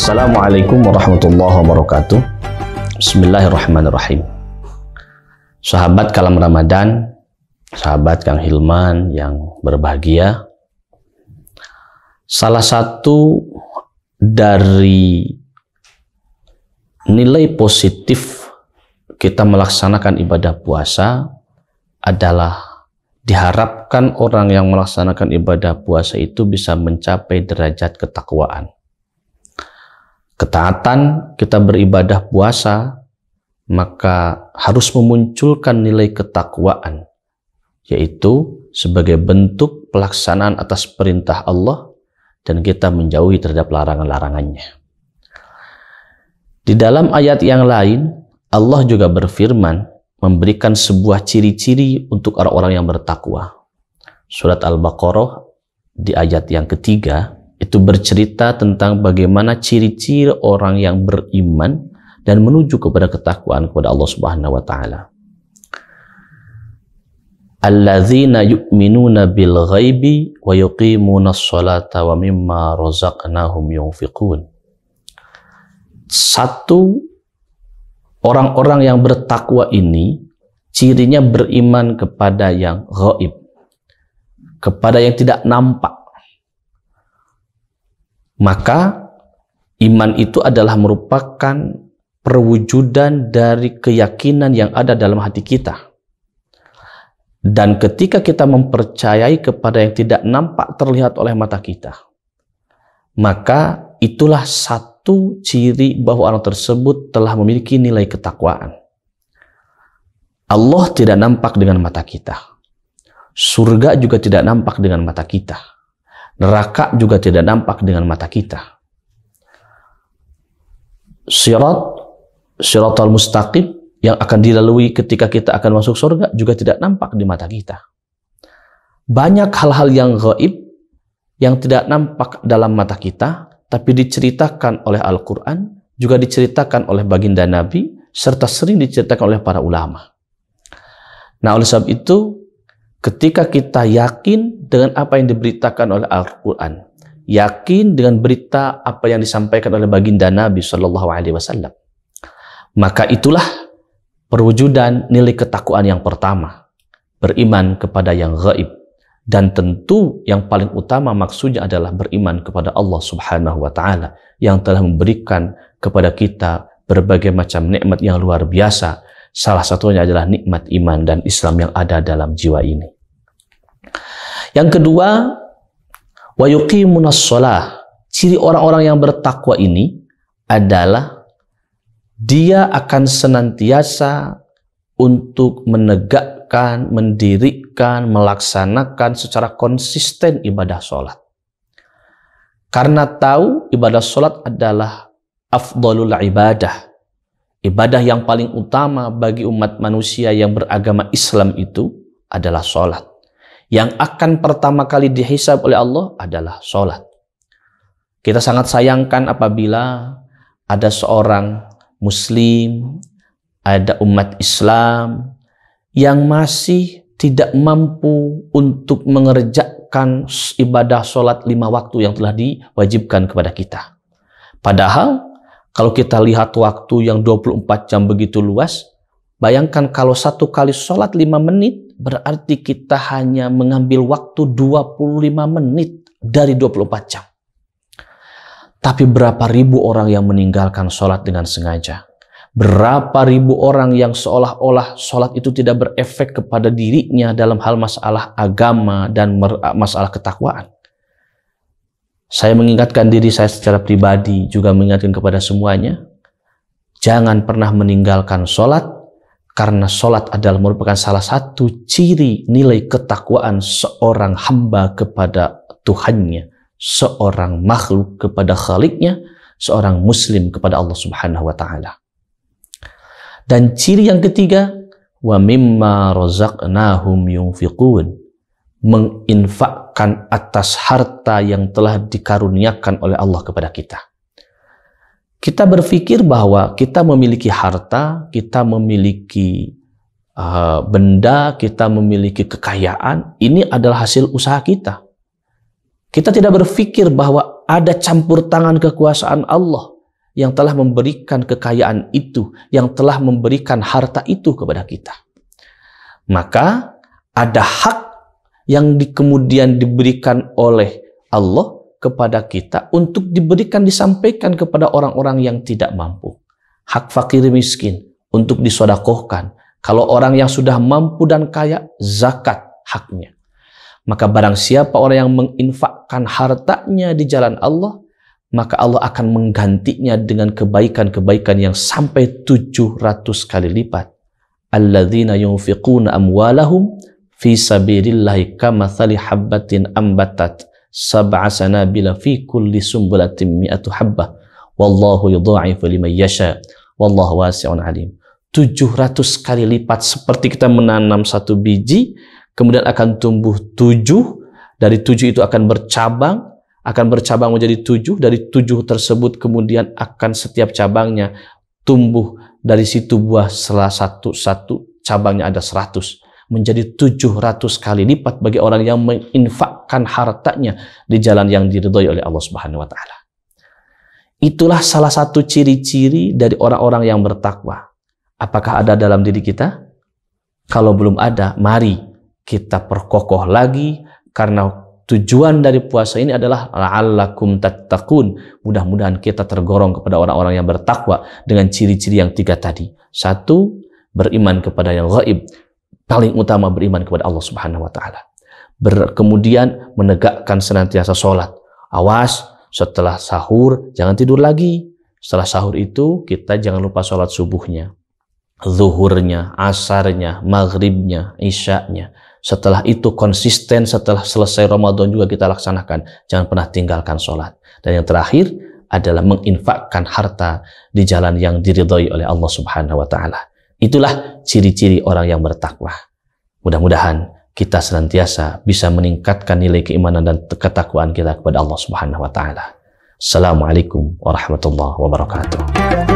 Assalamualaikum warahmatullahi wabarakatuh. Bismillahirrahmanirrahim. Sahabat Kalam Ramadan, sahabat Kang Hilman yang berbahagia, salah satu dari nilai positif kita melaksanakan ibadah puasa adalah diharapkan orang yang melaksanakan ibadah puasa itu bisa mencapai derajat ketakwaan. Ketaatan kita beribadah puasa, maka harus memunculkan nilai ketakwaan, yaitu sebagai bentuk pelaksanaan atas perintah Allah dan kita menjauhi terhadap larangan-larangannya. Di dalam ayat yang lain, Allah juga berfirman memberikan sebuah ciri-ciri untuk orang-orang yang bertakwa. Surat Al-Baqarah di ayat yang ketiga itu bercerita tentang bagaimana ciri-ciri orang yang beriman dan menuju kepada ketakwaan kepada Allah Subhanahu wa taala. Alladzina yu'minuna bil ghaibi wa yuqimunas sholata wa mimma razaqnahum yunfiqun. Satu, orang-orang yang bertakwa ini cirinya beriman kepada yang ghaib, kepada yang tidak nampak. Maka iman itu adalah merupakan perwujudan dari keyakinan yang ada dalam hati kita. Dan ketika kita mempercayai kepada yang tidak nampak terlihat oleh mata kita, maka itulah satu ciri bahwa orang tersebut telah memiliki nilai ketakwaan. Allah tidak nampak dengan mata kita. Surga juga tidak nampak dengan mata kita. Neraka juga tidak nampak dengan mata kita. Shiratal mustaqim yang akan dilalui ketika kita akan masuk surga juga tidak nampak di mata kita. Banyak hal-hal yang gaib yang tidak nampak dalam mata kita, tapi diceritakan oleh Al-Quran, juga diceritakan oleh baginda Nabi, serta sering diceritakan oleh para ulama. Nah, oleh sebab itu, ketika kita yakin dengan apa yang diberitakan oleh Al-Quran, yakin dengan berita apa yang disampaikan oleh baginda Nabi SAW, maka itulah perwujudan nilai ketakwaan yang pertama, beriman kepada yang gaib. Dan tentu yang paling utama maksudnya adalah beriman kepada Allah Subhanahu wa taala yang telah memberikan kepada kita berbagai macam nikmat yang luar biasa. Salah satunya adalah nikmat iman dan Islam yang ada dalam jiwa ini. Yang kedua, wa yuqimunas shalah. Ciri orang-orang yang bertakwa ini adalah dia akan senantiasa untuk menegakkan, mendirikan, melaksanakan secara konsisten ibadah sholat. Karena tahu ibadah sholat adalah afdalul ibadah. Ibadah yang paling utama bagi umat manusia yang beragama Islam itu adalah sholat. Yang akan pertama kali dihisab oleh Allah adalah sholat. Kita sangat sayangkan apabila ada seorang Muslim, ada umat Islam yang masih tidak mampu untuk mengerjakan ibadah sholat 5 waktu yang telah diwajibkan kepada kita. Padahal kalau kita lihat waktu yang 24 jam begitu luas, bayangkan kalau satu kali sholat 5 menit, berarti kita hanya mengambil waktu 25 menit dari 24 jam. Tapi berapa ribu orang yang meninggalkan sholat dengan sengaja? Berapa ribu orang yang seolah-olah sholat itu tidak berefek kepada dirinya dalam hal masalah agama dan masalah ketakwaan? Saya mengingatkan diri saya secara pribadi, juga mengingatkan kepada semuanya, jangan pernah meninggalkan sholat, karena sholat adalah merupakan salah satu ciri nilai ketakwaan seorang hamba kepada Tuhannya, seorang makhluk kepada Khaliknya, seorang muslim kepada Allah Subhanahu wa taala. Dan ciri yang ketiga, wa mimma razaqnahum yunfiqun, menginfakkan atas harta yang telah dikaruniakan oleh Allah kepada kita. Kita berpikir bahwa kita memiliki harta, kita memiliki benda, kita memiliki kekayaan, ini adalah hasil usaha kita. Kita tidak berpikir bahwa ada campur tangan kekuasaan Allah, yang telah memberikan kekayaan itu, yang telah memberikan harta itu kepada kita. Maka ada hak yang kemudian diberikan oleh Allah kepada kita untuk diberikan, disampaikan kepada orang-orang yang tidak mampu. Hak fakir miskin untuk disodakohkan. Kalau orang yang sudah mampu dan kaya, zakat haknya. Maka barang siapa orang yang menginfakkan hartanya di jalan Allah, maka Allah akan menggantinya dengan kebaikan-kebaikan yang sampai 700 kali lipat. Alladzina yunfiquna amwalahum fi sabilillahi kamathali habbatin ambatat sab'a sanabila fi kulli sumbulatin mi'atu habbah wallahu yudha'ifu liman yasha wallahu wasi'un alim. 700 kali lipat, seperti kita menanam satu biji, kemudian akan tumbuh 7, dari 7 itu akan bercabang menjadi 7, dari 7 tersebut kemudian akan setiap cabangnya tumbuh dari situ buah, salah satu cabangnya ada 100, menjadi 700 kali lipat bagi orang yang menginfakkan hartanya di jalan yang diridhoi oleh Allah Subhanahu wa taala. Itulah salah satu ciri-ciri dari orang-orang yang bertakwa. Apakah ada dalam diri kita? Kalau belum ada, mari kita perkokoh lagi, karena tujuan dari puasa ini adalah la'allakum tattaqun. Mudah-mudahan kita tergolong kepada orang-orang yang bertakwa dengan ciri-ciri yang 3 tadi. 1, beriman kepada yang gaib. Paling utama beriman kepada Allah Subhanahu wa taala. Kemudian menegakkan senantiasa sholat. Awas, setelah sahur jangan tidur lagi. Setelah sahur itu kita jangan lupa sholat subuhnya, zuhurnya, asarnya, maghribnya, isya'nya. Setelah itu konsisten, setelah selesai Ramadan juga kita laksanakan. Jangan pernah tinggalkan sholat. Dan yang terakhir adalah menginfakkan harta di jalan yang diridhoi oleh Allah Subhanahu wa taala. Itulah ciri-ciri orang yang bertakwa. Mudah-mudahan kita senantiasa bisa meningkatkan nilai keimanan dan ketakwaan kita kepada Allah Subhanahu wa taala. Assalamualaikum warahmatullahi wabarakatuh.